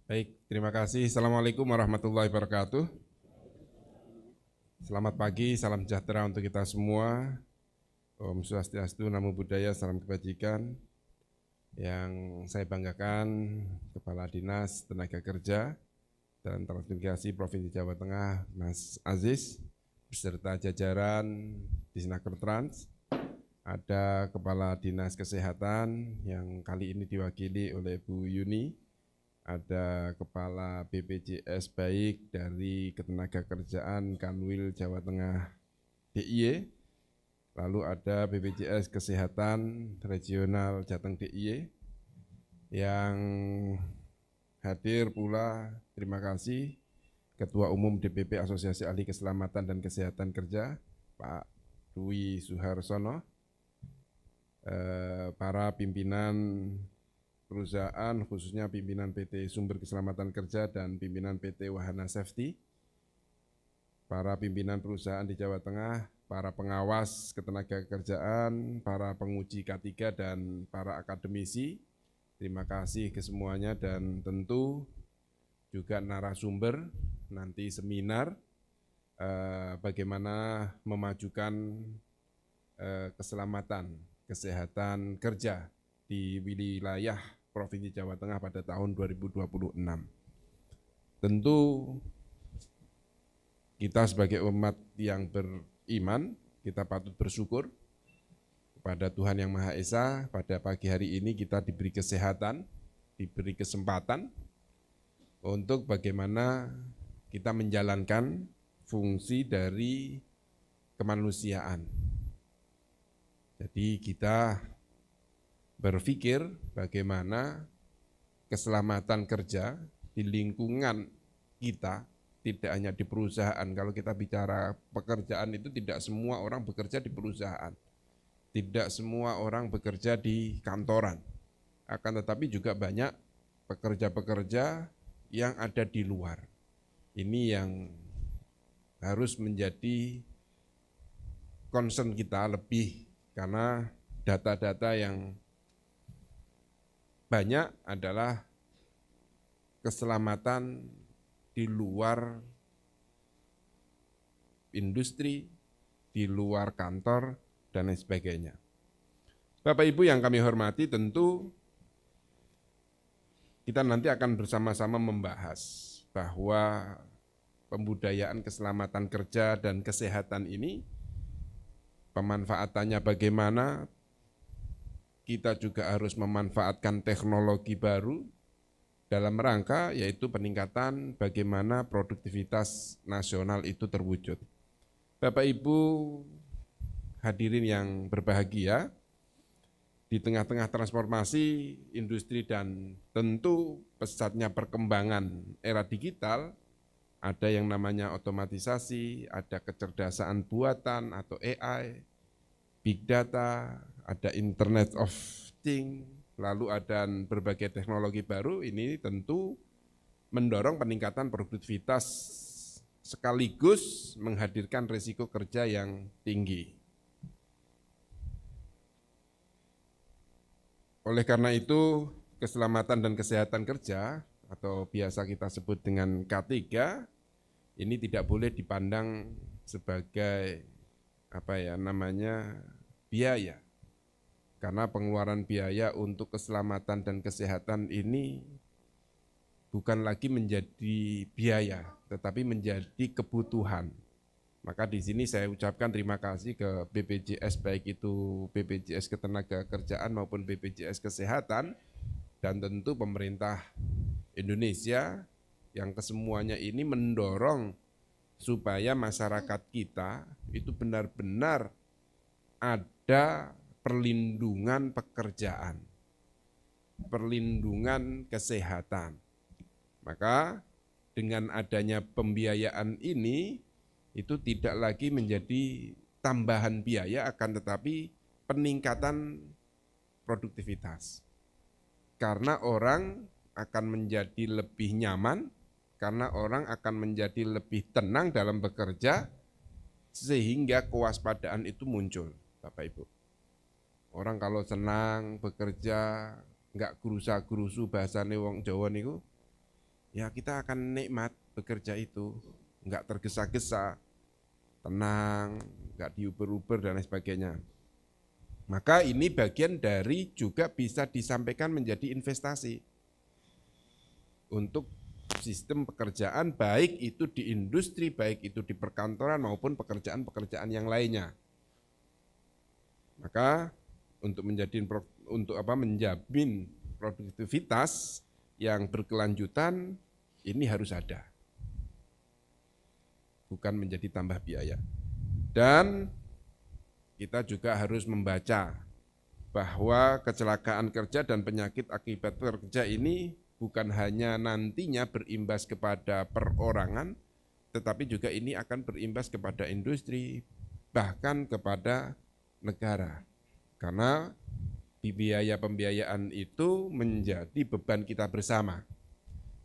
Baik, terima kasih. Assalamualaikum warahmatullahi wabarakatuh. Selamat pagi, salam sejahtera untuk kita semua. Om Swastiastu, Namo Buddhaya, salam kebajikan. Yang saya banggakan, Kepala Dinas Tenaga Kerja dan Transmigrasi Provinsi Jawa Tengah, Mas Aziz, beserta jajaran Disnaker Trans. Ada Kepala Dinas Kesehatan yang kali ini diwakili oleh Bu Yuni, ada Kepala BPJS Baik dari Ketenagakerjaan Kanwil Jawa Tengah DIY, lalu ada BPJS Kesehatan Regional Jateng DIY, yang hadir pula, terima kasih, Ketua Umum DPP Asosiasi Ahli Keselamatan dan Kesehatan Kerja, Pak Dwi Suharsono, para pimpinan perusahaan, khususnya pimpinan PT Sumber Keselamatan Kerja dan pimpinan PT Wahana Safety, para pimpinan perusahaan di Jawa Tengah, para pengawas ketenagakerjaan, para penguji K3 dan para akademisi, terima kasih ke semuanya, dan tentu juga narasumber nanti seminar bagaimana memajukan keselamatan, kesehatan kerja di wilayah Provinsi Jawa Tengah pada tahun 2026. Tentu kita sebagai umat yang beriman, kita patut bersyukur kepada Tuhan Yang Maha Esa. Pada pagi hari ini kita diberi kesehatan, diberi kesempatan untuk bagaimana kita menjalankan fungsi dari kemanusiaan. Jadi kita berpikir bagaimana keselamatan kerja di lingkungan kita, tidak hanya di perusahaan. Kalau kita bicara pekerjaan itu tidak semua orang bekerja di perusahaan, tidak semua orang bekerja di kantoran, akan tetapi juga banyak pekerja-pekerja yang ada di luar. Ini yang harus menjadi concern kita lebih, karena data-data yang banyak adalah keselamatan di luar industri, di luar kantor, dan lain sebagainya. Bapak Ibu yang kami hormati, tentu kita nanti akan bersama-sama membahas bahwa pembudayaan keselamatan kerja dan kesehatan ini, pemanfaatannya bagaimana. Kita juga harus memanfaatkan teknologi baru dalam rangka yaitu peningkatan bagaimana produktivitas nasional itu terwujud. Bapak Ibu hadirin yang berbahagia, di tengah-tengah transformasi industri dan tentu pesatnya perkembangan era digital, ada yang namanya otomatisasi, ada kecerdasan buatan atau AI, big data, ada Internet of Things, lalu ada berbagai teknologi baru. Ini tentu mendorong peningkatan produktivitas sekaligus menghadirkan risiko kerja yang tinggi. Oleh karena itu, keselamatan dan kesehatan kerja atau biasa kita sebut dengan K3 ini tidak boleh dipandang sebagai biaya, karena pengeluaran biaya untuk keselamatan dan kesehatan ini bukan lagi menjadi biaya, tetapi menjadi kebutuhan. Maka di sini saya ucapkan terima kasih ke BPJS, baik itu BPJS Ketenagakerjaan maupun BPJS Kesehatan, dan tentu pemerintah Indonesia yang kesemuanya ini mendorong supaya masyarakat kita itu benar-benar ada perlindungan pekerjaan, perlindungan kesehatan. Maka dengan adanya pembiayaan ini, itu tidak lagi menjadi tambahan biaya, akan tetapi peningkatan produktivitas. Karena orang akan menjadi lebih nyaman, karena orang akan menjadi lebih tenang dalam bekerja, sehingga kewaspadaan itu muncul, Bapak Ibu. Orang kalau senang bekerja, nggak gerusa-gerusu, bahasane wong Jawa niku, ya kita akan nikmat bekerja itu, nggak tergesa-gesa, tenang, nggak diuber-uber dan lain sebagainya. Maka ini bagian dari juga bisa disampaikan menjadi investasi untuk sistem pekerjaan, baik itu di industri, baik itu di perkantoran maupun pekerjaan-pekerjaan yang lainnya. Maka untuk menjamin produktivitas yang berkelanjutan ini harus ada, bukan menjadi tambah biaya. Dan kita juga harus membaca bahwa kecelakaan kerja dan penyakit akibat kerja ini bukan hanya nantinya berimbas kepada perorangan, tetapi juga ini akan berimbas kepada industri, bahkan kepada negara. Karena biaya pembiayaan itu menjadi beban kita bersama.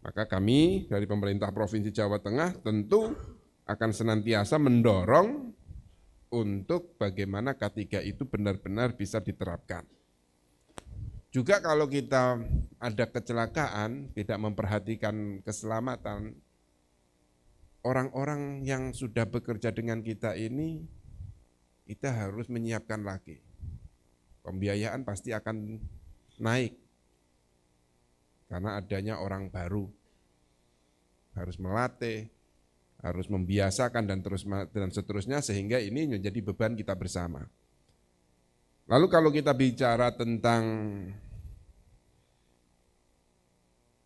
Maka kami dari pemerintah Provinsi Jawa Tengah tentu akan senantiasa mendorong untuk bagaimana K3 itu benar-benar bisa diterapkan. Juga kalau kita ada kecelakaan, tidak memperhatikan keselamatan, orang-orang yang sudah bekerja dengan kita ini, kita harus menyiapkan lagi. Pembiayaan pasti akan naik, karena adanya orang baru. Harus melatih, harus membiasakan dan seterusnya, sehingga ini menjadi beban kita bersama. Lalu kalau kita bicara tentang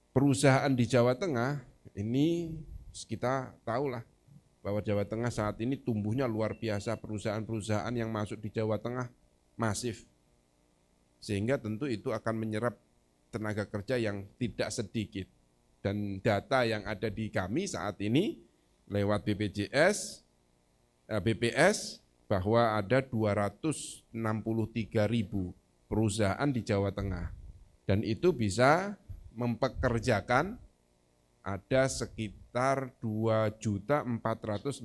perusahaan di Jawa Tengah, ini kita tahulah bahwa Jawa Tengah saat ini tumbuhnya luar biasa, perusahaan-perusahaan yang masuk di Jawa Tengah masif. Sehingga tentu itu akan menyerap tenaga kerja yang tidak sedikit. Dan data yang ada di kami saat ini lewat BPJS, BPS, bahwa ada 263.000 perusahaan di Jawa Tengah. Dan itu bisa mempekerjakan ada sekitar 2.458.000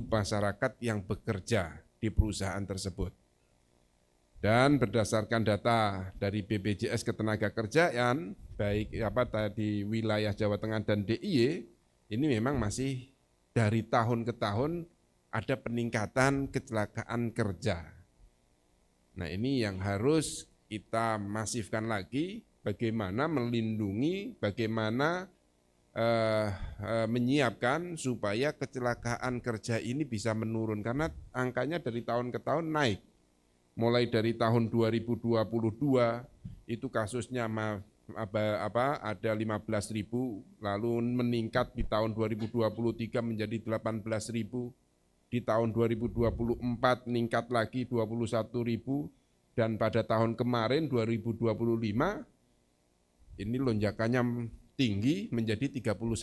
masyarakat yang bekerja di perusahaan tersebut. Dan berdasarkan data dari BPJS Ketenagakerjaan, baik di wilayah Jawa Tengah dan DIY, ini memang masih dari tahun ke tahun ada peningkatan kecelakaan kerja. Nah, ini yang harus kita masifkan lagi, bagaimana melindungi, bagaimana menyiapkan supaya kecelakaan kerja ini bisa menurun, karena angkanya dari tahun ke tahun naik. Mulai dari tahun 2022 itu kasusnya ada 15.000, lalu meningkat di tahun 2023 menjadi 18.000, di tahun 2024 meningkat lagi 21.000, dan pada tahun kemarin 2025 ini lonjakannya tinggi menjadi 31.000.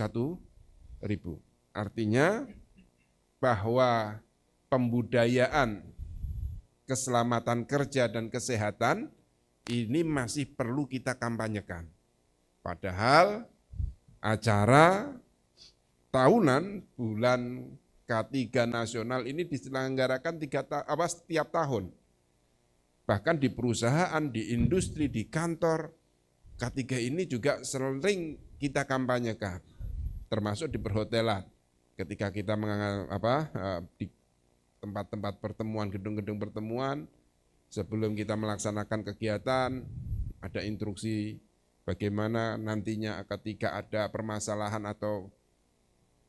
Artinya bahwa pembudayaan keselamatan kerja dan kesehatan ini masih perlu kita kampanyekan. Padahal acara tahunan bulan K3 nasional ini diselenggarakan setiap tahun. Bahkan di perusahaan, di industri, di kantor, K3 ini juga sering kita kampanyekan, termasuk di perhotelan. Ketika kita di tempat-tempat pertemuan, gedung-gedung pertemuan, sebelum kita melaksanakan kegiatan, ada instruksi bagaimana nantinya ketika ada permasalahan atau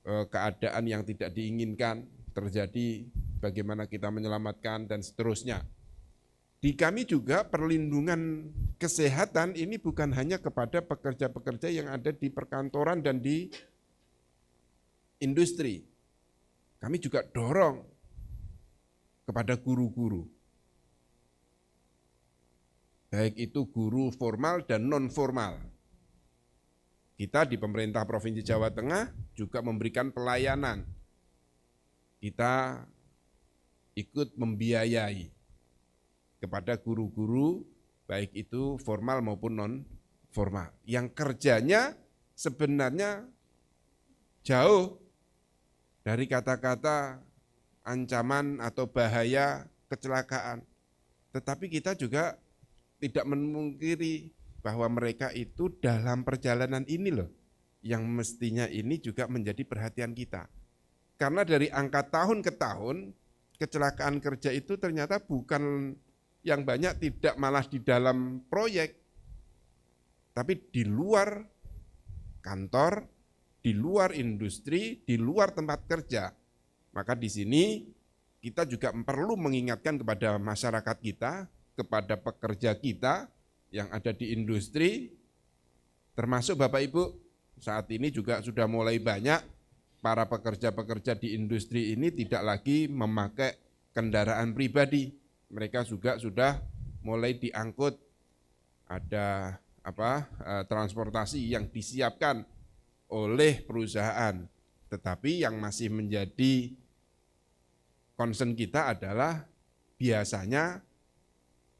keadaan yang tidak diinginkan terjadi, bagaimana kita menyelamatkan dan seterusnya. Di kami juga perlindungan kesehatan ini bukan hanya kepada pekerja-pekerja yang ada di perkantoran dan di industri. Kami juga dorong kepada guru-guru, baik itu guru formal dan non formal. Kita di pemerintah Provinsi Jawa Tengah juga memberikan pelayanan. Kita ikut membiayai kepada guru-guru, baik itu formal maupun non formal, yang kerjanya sebenarnya jauh dari kata-kata ancaman atau bahaya kecelakaan. Tetapi kita juga tidak memungkiri bahwa mereka itu dalam perjalanan ini loh, yang mestinya ini juga menjadi perhatian kita. Karena dari angka tahun ke tahun, kecelakaan kerja itu ternyata bukan yang banyak tidak malah di dalam proyek, tapi di luar kantor, di luar industri, di luar tempat kerja. Maka di sini kita juga perlu mengingatkan kepada masyarakat kita, kepada pekerja kita yang ada di industri, termasuk Bapak Ibu, saat ini juga sudah mulai banyak para pekerja-pekerja di industri ini tidak lagi memakai kendaraan pribadi. Mereka juga sudah mulai diangkut, ada transportasi yang disiapkan oleh perusahaan. Tetapi yang masih menjadi concern kita adalah biasanya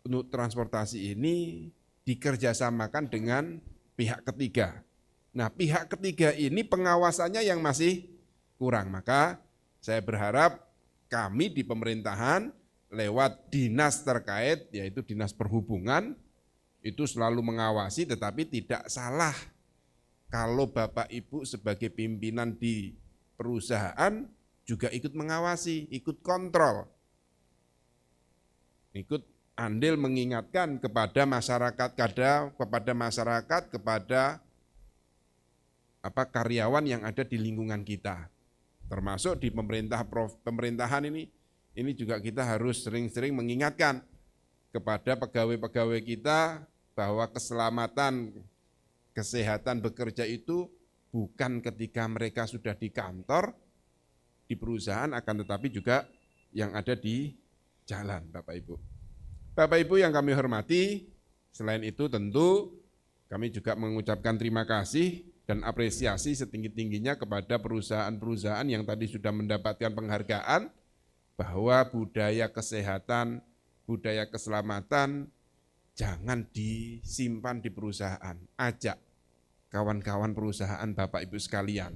untuk transportasi ini dikerjasamakan dengan pihak ketiga. Nah, pihak ketiga ini pengawasannya yang masih kurang. Maka saya berharap kami di pemerintahan lewat dinas terkait, yaitu dinas perhubungan, itu selalu mengawasi, tetapi tidak salah kalau Bapak Ibu sebagai pimpinan di perusahaan juga ikut mengawasi, ikut kontrol, ikut andil mengingatkan kepada masyarakat, kepada karyawan yang ada di lingkungan kita, termasuk di pemerintahan ini juga kita harus sering-sering mengingatkan kepada pegawai-pegawai kita bahwa keselamatan, kesehatan bekerja itu bukan ketika mereka sudah di kantor, di perusahaan, akan tetapi juga yang ada di jalan, Bapak Ibu. Bapak Ibu yang kami hormati, selain itu tentu kami juga mengucapkan terima kasih dan apresiasi setinggi-tingginya kepada perusahaan-perusahaan yang tadi sudah mendapatkan penghargaan bahwa budaya kesehatan, budaya keselamatan jangan disimpan di perusahaan. Ajak kawan-kawan perusahaan Bapak Ibu sekalian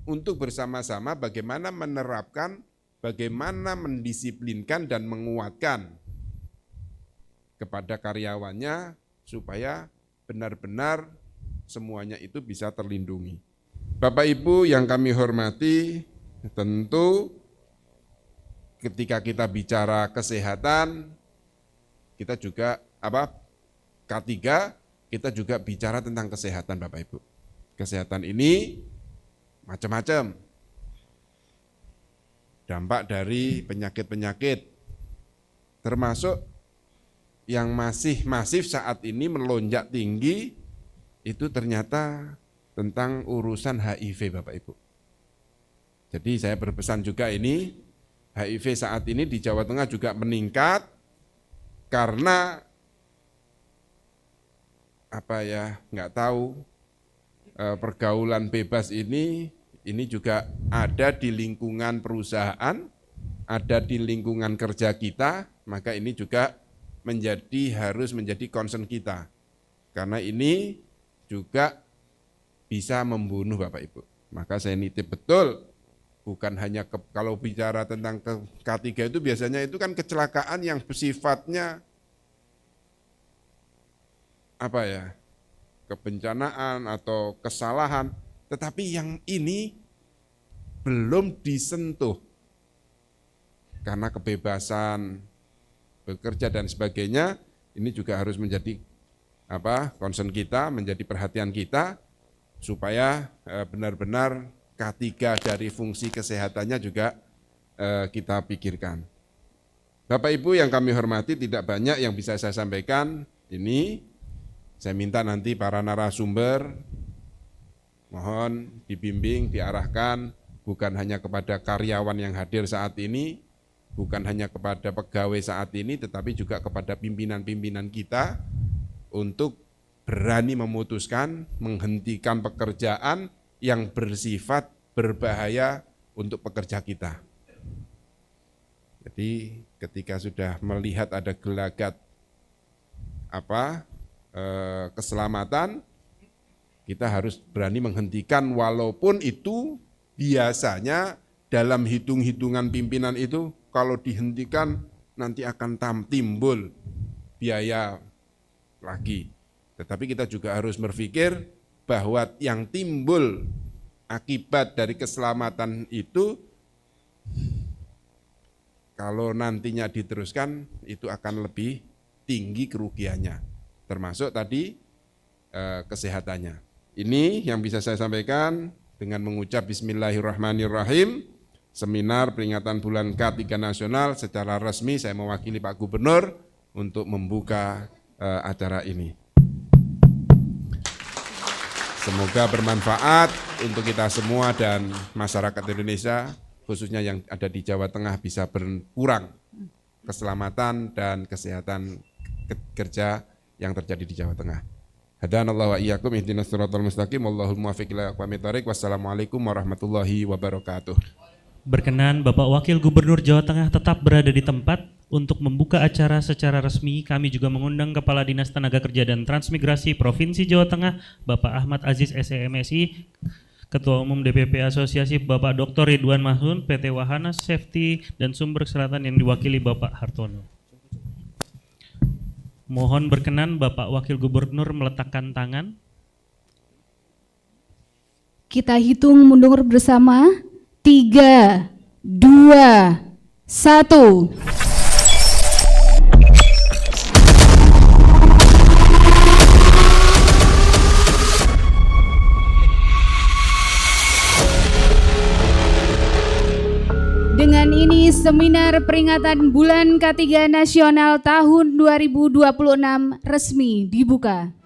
untuk bersama-sama bagaimana menerapkan, bagaimana mendisiplinkan dan menguatkan kepada karyawannya supaya benar-benar semuanya itu bisa terlindungi. Bapak Ibu yang kami hormati, tentu ketika kita bicara kesehatan, kita juga K3, kita juga bicara tentang kesehatan Bapak Ibu. Kesehatan ini macam-macam. Dampak dari penyakit-penyakit, termasuk yang masih masif saat ini melonjak tinggi, itu ternyata tentang urusan HIV Bapak Ibu. Jadi saya berpesan juga ini, HIV saat ini di Jawa Tengah juga meningkat karena nggak tahu, pergaulan bebas ini juga ada di lingkungan perusahaan, ada di lingkungan kerja kita, maka ini juga harus menjadi concern kita. Karena ini juga bisa membunuh Bapak Ibu. Maka saya nitip betul, bukan hanya kalau bicara tentang K3 itu biasanya itu kan kecelakaan yang sifatnya kebencanaan atau kesalahan, tetapi yang ini belum disentuh karena kebebasan bekerja dan sebagainya. Ini juga harus menjadi concern kita, menjadi perhatian kita supaya benar-benar K3 dari fungsi kesehatannya juga kita pikirkan. Bapak Ibu yang kami hormati, tidak banyak yang bisa saya sampaikan. Ini saya minta nanti para narasumber mohon dibimbing, diarahkan bukan hanya kepada karyawan yang hadir saat ini, bukan hanya kepada pegawai saat ini, tetapi juga kepada pimpinan-pimpinan kita untuk berani memutuskan, menghentikan pekerjaan yang bersifat berbahaya untuk pekerja kita. Jadi ketika sudah melihat ada gelagat keselamatan, kita harus berani menghentikan, walaupun itu biasanya dalam hitung-hitungan pimpinan itu kalau dihentikan nanti akan timbul biaya lagi. Tetapi kita juga harus berpikir bahwa yang timbul akibat dari keselamatan itu kalau nantinya diteruskan itu akan lebih tinggi kerugiannya, termasuk tadi kesehatannya. Ini yang bisa saya sampaikan dengan mengucap Bismillahirrahmanirrahim. Seminar peringatan bulan K3 nasional secara resmi saya mewakili Pak Gubernur untuk membuka acara ini. Semoga bermanfaat untuk kita semua dan masyarakat Indonesia, khususnya yang ada di Jawa Tengah, bisa berkurang keselamatan dan kesehatan kerja yang terjadi di Jawa Tengah. Hadanallahu wa iyyakum ihdinas siratal mustaqim wallahul muwaffiq ila aqwamit thoriq. Wassalamualaikum warahmatullahi wabarakatuh. Berkenan Bapak Wakil Gubernur Jawa Tengah tetap berada di tempat untuk membuka acara secara resmi. Kami juga mengundang Kepala Dinas Tenaga Kerja dan Transmigrasi Provinsi Jawa Tengah, Bapak Ahmad Aziz SEMSI, Ketua Umum DPP Asosiasi Bapak Dr. Ridwan Mahsun, PT Wahana Safety dan Sumber Selatan yang diwakili Bapak Hartono. Mohon berkenan Bapak Wakil Gubernur meletakkan tangan. Kita hitung mundur bersama. 3, 2, 1. Dengan ini seminar peringatan bulan K3 Nasional tahun 2026 resmi dibuka.